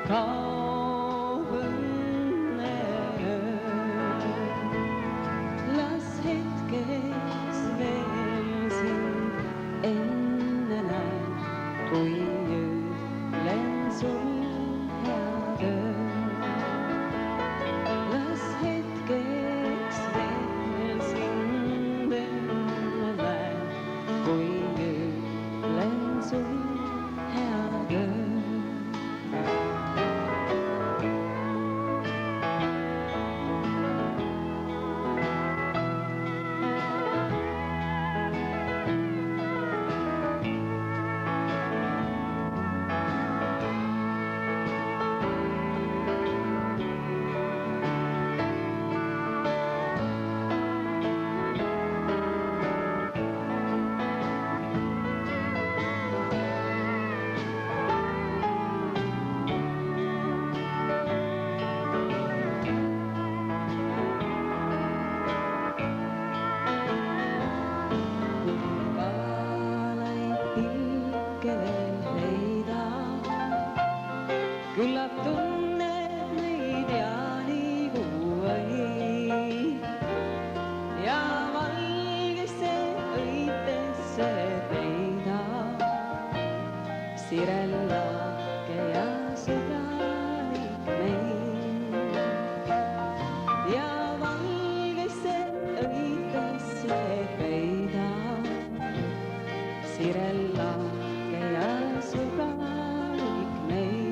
kaob õnne öö. Las hetkeks veel sind enne näen, kui ütlen sul head ööd. Las hetkeks veel sind enne näen, kui ütlen sul head ööd. Küllap tunned neid jaanikuuõi ja valgesse õitesse peidab sirellake ja sõbralik meil. Ja valgesse õitesse peidab sirellake ja sõbralik meil.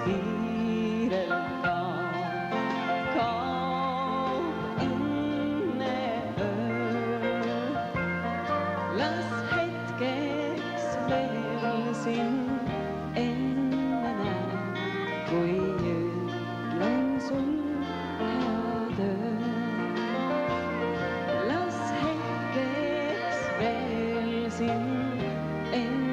Kiirelt kaob õnne öö. Las hetkeks veel sind enne näen, kui ütlen sul head ööd. Las hetkeks veel sind enne